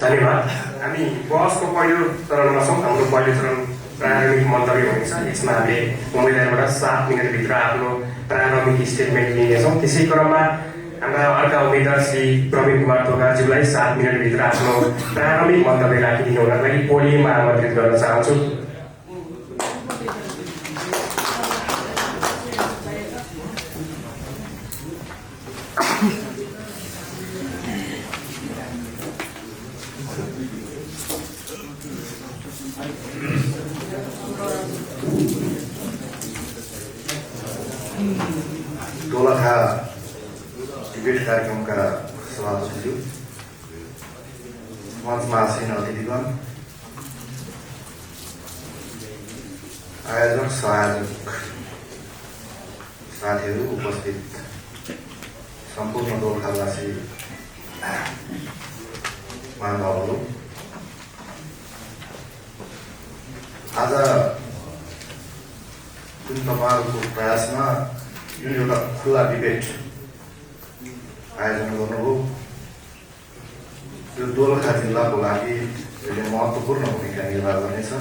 धन्यवाद। हामी बहसको पहिलो चरणमा छौँ। हाम्रो पहिलो चरण प्रारम्भिक मन्तव्य हुनेछ। यसमा हामीले उम्मेदवारबाट 7 मिनटभित्र आफ्नो प्रारम्भिक स्टेटमेन्ट लिनेछौँ। त्यसै क्रममा हाम्रा अर्का उम्मेदवार श्री प्रवीण कुमार तोगाज्यूलाई 7 मिनटभित्र आफ्नो प्रारम्भिक मन्तव्य राखिदिनु हुनका लागि पोडियममा आमन्त्रित गर्न चाहन्छु। दोलखा डिबेट कार्यक्रमका सभापतिज्यू, मञ्चमा आसीन अतिथिगण, आयोजक सहायक साथीहरू, उपस्थित सम्पूर्ण दोलखावासी महानुभावहरू, आज जुन तपाईँहरूको प्रयासमा जुन एउटा खुला डिबेट आयोजना गर्नुभयो, यो दोलखा जिल्लाको लागि यसले महत्त्वपूर्ण भूमिका निर्वाह गर्नेछ।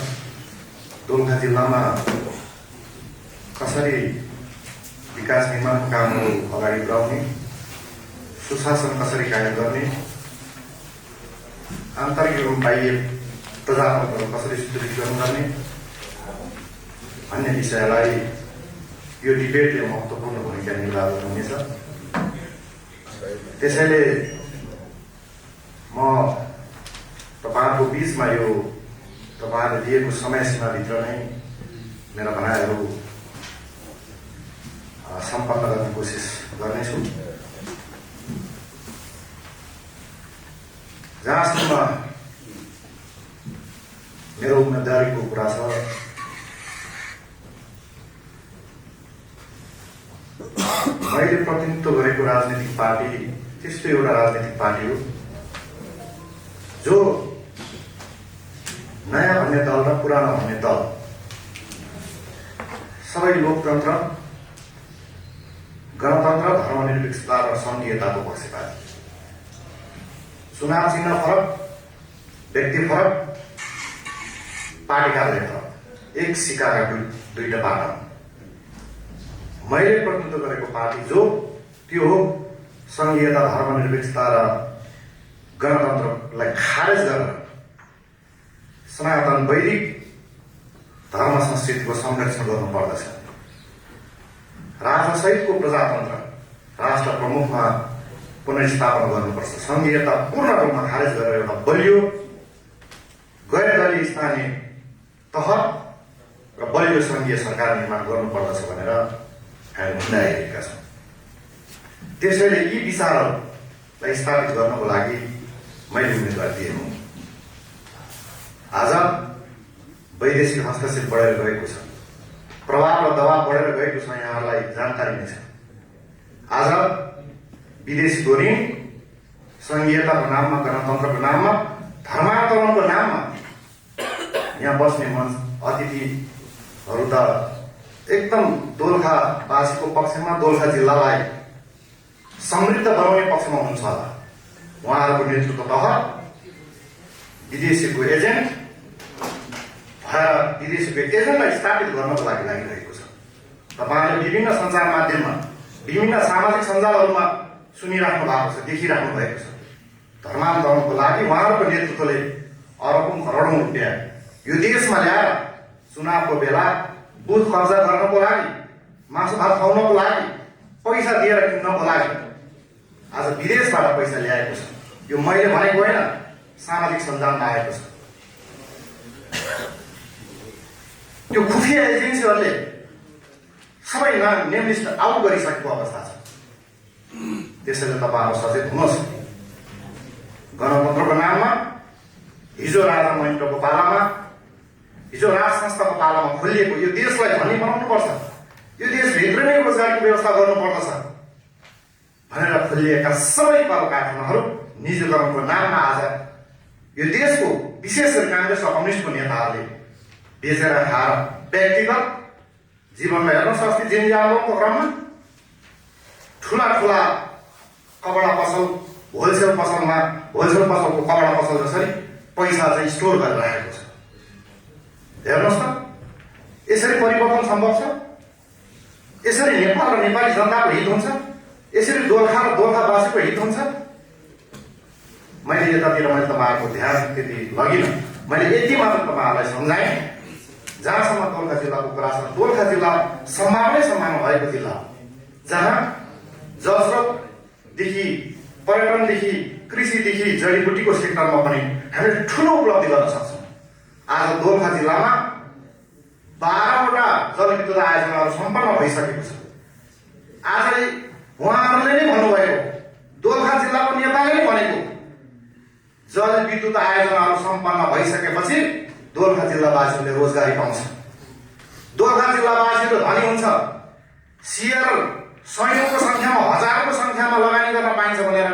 दोलखा जिल्लामा कसरी विकास निर्माणको कामहरू अगाडि बढाउने, सुशासन कसरी कायम गर्ने, आन्तरिक एवं बाह्य प्रजातन्त्रहरू कसरी सुदृढीकरण गर्ने अन्य विषयलाई यो डिबेटले महत्त्वपूर्ण भूमिका निर्वाह गर्नुहुनेछ। त्यसैले म तपाईँहरूको बिचमा यो तपाईँहरूले दिएको समय सीमाभित्र नै मेरा भनाइहरू सम्पन्न गर्ने कोसिस गर्नेछु। जहाँसम्म मेरो उम्मेदवारीको कुरा छ, मैले प्रतिनिधित्व गरेको राजनीतिक पार्टी त्यस्तो एउटा राजनीतिक पार्टी हो जो नयाँ भन्ने दल र पुरानो भन्ने दल सबै लोकतन्त्र, गणतन्त्र, धर्मनिरपेक्षता र सङ्घीयताको पक्षपाती। चुनाव चिन्ह फरक, व्यक्ति फरक, पार्टी कार्यालय फरक, एक सिक्काका दुईटा पाटा। मैले प्रतिनिधित्व गरेको पार्टी जो त्यो हो सङ्घीयता, धर्मनिरपेक्षता र गणतन्त्रलाई खारेज गरेर सनातन वैदिक धर्म संस्कृतिको संरक्षण गर्नुपर्दछ। राष्ट्रसहितको प्रजातन्त्र, राष्ट्र प्रमुखमा पुनर्स्थापना गर्नुपर्छ। सङ्घीयता पूर्ण रूपमा खारेज गरेर एउटा बलियो गैर दलीय स्थानीय तह र बलियो सङ्घीय सरकार निर्माण गर्नुपर्दछ भनेर हामी हिँडाइरहेका छौँ। त्यसैले यी विचारहरूलाई स्थापित गर्नको लागि मैले उम्मेदवार दिएको हुँ। आज वैदेशिक हस्तक्षेप बढेर गएको छ, प्रभाव र दबाव बढेर गएको छ, यहाँहरूलाई जानकारी नै छ। आज विदेशी ऋण सङ्घीयताको नाममा, गणतन्त्रको नाममा, धर्मान्तरणको नाममा यहाँ बस्ने अतिथिहरू त एकदम दोलखावासीको पक्षमा, दोलखा जिल्लालाई समृद्ध बनाउने पक्षमा हुन्छ होला। उहाँहरूको नेतृत्व तह विदेशीको एजेन्ट भएर विदेशीको एजेन्टलाई स्थापित गर्नको लागि लागिरहेको छ। तपाईँहरूले विभिन्न सञ्चार माध्यममा, विभिन्न सामाजिक सञ्जालहरूमा सुनिराख्नु भएको छ, देखिराख्नु भएको छ। धर्मान्तरणको लागि उहाँहरूको नेतृत्वले अरबौँ करोडौँ रुपियाँ यो देशमा ल्याएर चुनावको बेला बुथ कब्जा गर्नको लागि, मासु भात खुवाउनको लागि, पैसा दिएर किन्नको लागि आज विदेशबाट पैसा ल्याएको छ। यो मैले भनेको होइन, सामाजिक सञ्जालमा आएको छ। त्यो खुफिया एजेन्सीहरूले सबै नेम लिस्ट आउट गरिसकेको अवस्था छ। त्यसैले तपाईँहरू सचेत हुनुहोस्। गणतन्त्रको नाममा हिजो राजा महेन्द्रको पालामा, हिजो राज संस्थाको पालामा खोलिएको यो देशलाई धनी बनाउनुपर्छ, यो देशभित्र नै रोजगारीको व्यवस्था गर्नुपर्दछ भनेर खोलिएका सबै कल कारखानाहरू निजीकरणको नाममा आज यो देशको विशेष गरी काङ्ग्रेस र कम्युनिस्टको नेताहरूले बेचेर खाएर व्यक्तिगत जीवनमा हेर्नुहोस्। अस्ति जिन्जी आन्दोलनको क्रममा ठुला ठुला कपडा पसल होलसेल पसलको कपडा पसल जसरी पैसा चाहिँ स्टोर गरेर राखेको छ। हेर्नुहोस् त, यसरी परिवर्तन सम्भव छ? यसरी नेपाल र नेपाली जनताको हित हुन्छ? यसरी दोलखा र दोलखावासीको हित हुन्छ? मैले यतातिर तपाईँहरूको ध्यान त्यति लगिनँ। मैले यति मात्र तपाईँहरूलाई सम्झाएँ, जहाँसम्म दोलखा जिल्लाको कुरा छ, दोलखा जिल्ला सम्भावना भएको जिल्ला हो, जहाँ जसरतदेखि पर्यटनदेखि कृषिदेखि जडीबुटीको सेक्टरमा पनि हामीले ठुलो उपलब्धि गर्न सक्छौँ। आज दोलखा जिल्लामा 12वटा जलविद्युत आयोजनाहरू सम्पन्न भइसकेको छ। आज उहाँहरूले नै भन्नुभएको, दोलखा जिल्लाको नेताले नै भनेको, जलविद्युत आयोजनाहरू सम्पन्न भइसकेपछि दोलखा जिल्लावासीहरूले रोजगारी पाउँछ, दोलखा जिल्लावासीहरू धनी हुन्छ, सेयर सयौंको संख्यामा हजारको संख्यामा लगानी गर्न पाइन्छ भनेर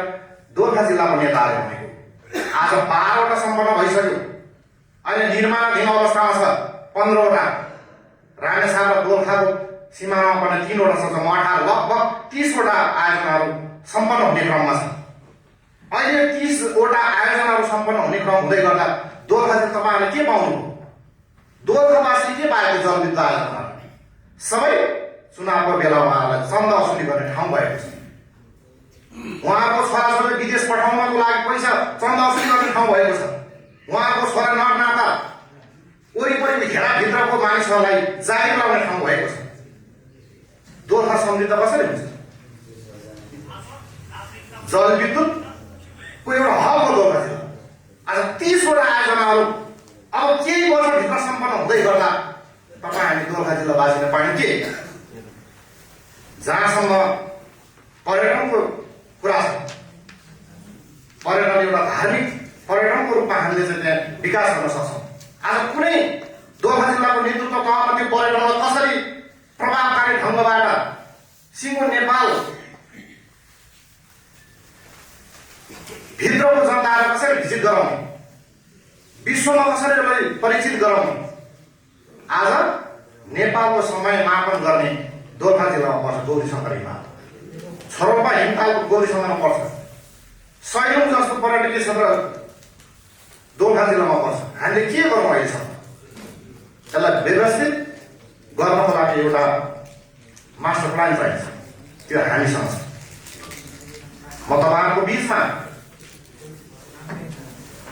दोलखा जिल्लाको नेताले भनेको। आज 12वटा सम्पन्न भइसक्यो, अहिले निर्माणाधीन अवस्थामा छ 15वटा। रामेछाप र दोलखाको सीमामा पनि 3वटा छ, 18 लगभग 30वटा आयोजनाहरू सम्पन्न हुने क्रममा छ। अहिले 30वटा आयोजनाहरू सम्पन्न हुने क्रम हुँदै गर्दा दोलखा चाहिँ तपाईँहरूले के पाउनु? दोलखावासीले के पाएको? जलविद्युत आयोजना सबै चुनावको बेला उहाँहरूलाई चन्दा वसुली गर्ने ठाउँ भएको छ। उहाँको छोराछोरी विदेश पठाउनको लागि पैसा चन्दा वसुली गर्ने ठाउँ भएको छ। उहाँको छोरा नाता वरिपरि घेराभित्रको मानिसहरूलाई जागिर लगाउने ठाउँ भएको छ। दोलखा समृद्ध कसरी हुन्छ? जलविद्युतको एउटा हब हो दोलखा जिल्ला। आज 30वटा आयोजनाहरू अब केही वर्षभित्र सम्पन्न हुँदै गर्दा तपाईँ हामी दोलखा जिल्लावासीले पाउने के? जहाँसम्म पर्यटनको कुरा छ, पर्यटन एउटा धार्मिक पर्यटनको रूपमा हामीले चाहिँ त्यहाँ विकास गर्न सक्छौँ। आज कुनै दोलखा जिल्लाको नेतृत्व तहमा त्यो पर्यटनलाई कसरी प्रभावकारी ढङ्गबाट सिङ्गो नेपाल भित्रको जनतालाई कसरी भिजिट गराउने, विश्वमा कसरी परिचित गराउने, आज नेपालको समय मापन गर्ने दोलखा जिल्लामा पर्छ। गौरीशङ्कर हिमाल, छरोपा हिमतालको गौरीशङ्करमा पर्छ। सयौं जस्तो पर्यटकीय क्षेत्र दोलखा जिल्लामा पर्छ। हामीले के गरौँ अहिलेसम्म? यसलाई व्यवस्थित गर्नको लागि एउटा मास्टर प्लान चाहिन्छ। त्यो हामीसँग छ। म तपाईँहरूको बिचमा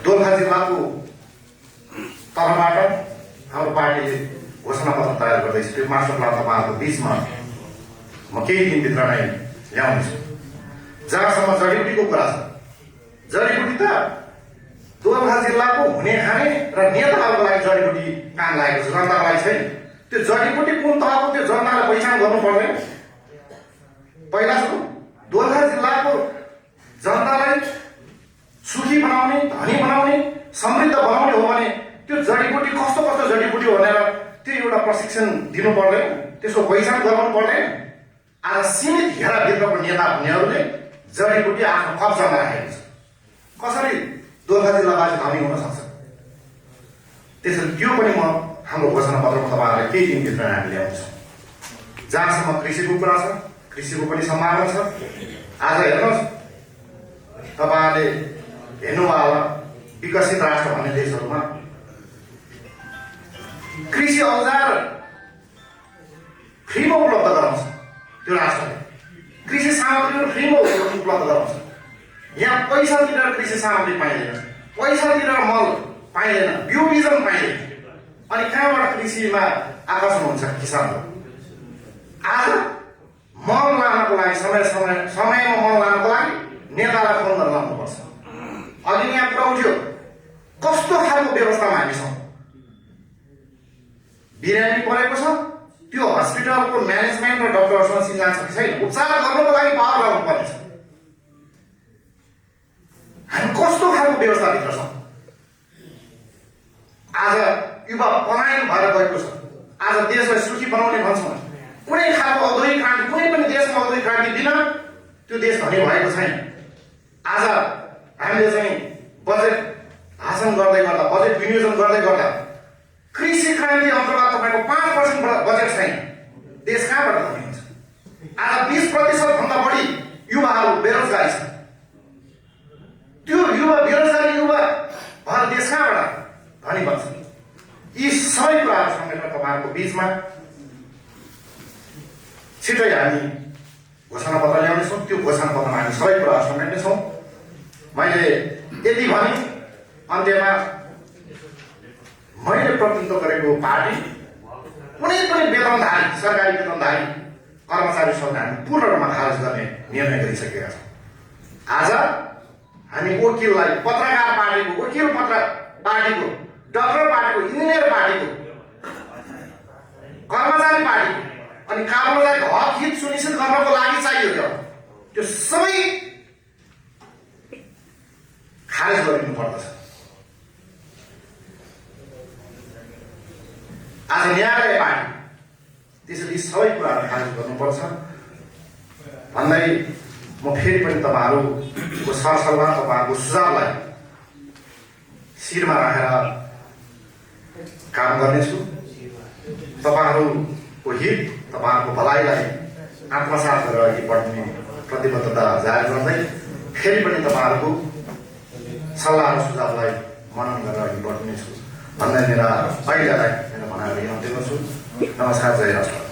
दोलखा जिल्लाको तर्फबाट हाम्रो पार्टीले घोषणापत्र तयार गर्दैछ। त्यो मास्टर प्लान तपाईँहरूको बिचमा म केही दिनभित्र नै ल्याउनेछु। जहाँसम्म जडीबुटीको कुरा छ, जडीबुटी त दोलखा जिल्लाको हुने खाने र नेताहरूको लागि जडीबुटी काम लागेको छ, जनताको लागि छैन। त्यो जडीबुटी कुन तहको त्यो जनतालाई पहिचान गर्नु पर्दैन। पहिला सुरु दोलखा जिल्लाको जनतालाई सुखी बनाउने, धनी बनाउने, समृद्ध बनाउने हो भने त्यो जडीबुटी कस्तो कस्तो जडीबुटी हो भनेर त्यो एउटा प्रशिक्षण दिनु पर्दैन, त्यसको पहिचान गराउनु पर्दैन। आज सीमित घेराभित्रको नेता हुनेहरूले जडीबुटी आफ्नो कब्जामा राखेको छ। कसरी दोलखा जिल्लावासी धनी हुन सक्छ? त्यसैले त्यो पनि म हाम्रो घोषणापत्रमा तपाईँहरूलाई केही दिनभित्र हामी ल्याउँछौँ। जहाँसम्म कृषिको कुरा छ, कृषिको पनि सम्भावना छ। आज हेर्नुहोस्, तपाईँहरूले हेर्नुभयो विकसित राष्ट्र भन्ने देशहरूमा कृषि औजार फ्रीमा उपलब्ध गराउँछ। त्यो राष्ट्रले कृषि सामग्रीहरू फ्रीमा उपलब्ध गराउँछ। यहाँ पैसा तिरेर कृषि सामग्री पाइँदैन, पैसा तिरेर मल पाइँदैन, बिउ बिजन पाइँदैन। अनि कहाँबाट कृषिमा आकर्षण हुन्छ किसानहरू? आज मल लानको लागि समयमा मल लानको लागि नेतालाई फोन गरेर लानुपर्छ। अघि यहाँ कुरा उठ्यो, कस्तो खालको व्यवस्थामा हामी छौँ? बिरामी परेको छ, त्यो हस्पिटलको म्यानेजमेन्ट र डक्टरसँग चिन्जान छ कि छैन? उपचार गर्नको लागि पावर लगाउनु पर्नेछ। हामी कस्तो खालको व्यवस्थाभित्र छौँ? आज युवा पलायन भएर गएको छ। आज देशलाई सुखी बनाउने भन्छौँ, कुनै खालको औद्योगिक क्रान्ति, कुनै पनि देशमा औद्योगिक क्रान्ति बिना त्यो देश धनी भएको छैन। आज हामीले चाहिँ बजेट भाषण गर्दै गर्दा, बजेट विनियोजन गर्दै गर्दा कृषि क्रान्ति अन्तर्गत तपाईँको 5% बजेट छैन। देश कहाँबाट धनी हुन्छ? आज 20% भन्दा बढी युवाहरू बेरोजगारी छन्। त्यो युवा बेरोजगारी युवा भारत देश कहाँबाट धनी बन्छ? यी सबै कुराहरू समेटेर तपाईँहरूको बिचमा छिटै हामी घोषणापत्र ल्याउनेछौँ। त्यो घोषणापत्रमा हामी सबै कुराहरू समेट्नेछौँ। मैले यति भने अन्त्यमा मैले प्रतिनिधित्व गरेको पार्टी कुनै पनि वेतनधारी सरकारी वेतनधारी कर्मचारी सङ्घ हामी पूर्ण रूपमा खारेज गर्ने निर्णय गरिसकेका छौँ। आज हामी वकिललाई पत्रकार पार्टीको वकिल पार्टीको डक्टर पार्टीको इन्जिनियर पार्टीको कर्मचारी पार्टीको अनि कामदारको हक हित सुनिश्चित गर्नको लागि चाहियो त्यो सबै खारेज गरिनु पर्दछ। आज न्यायालय पार्टी त्यसैले सबै कुराहरू खारेज गर्नुपर्छ भन्दै म फेरि पनि तपाईँहरूको सरसल्लाह तपाईँहरूको सुझावलाई शिरमा राखेर काम गर्नेछु। तपाईँहरूको हित तपाईँहरूको भलाइलाई आत्मसात गरेर अघि बढ्ने प्रतिबद्धता जाहेर गर्दै फेरि पनि तपाईँहरूको सल्लाह र सुझावलाई मनन गरेर अघि बढ्नेछु भन्दै मेरा पहिलालाई मेरो भनाइहरू यहाँ दिन्छु। नमस्कार, जय राष्ट्र।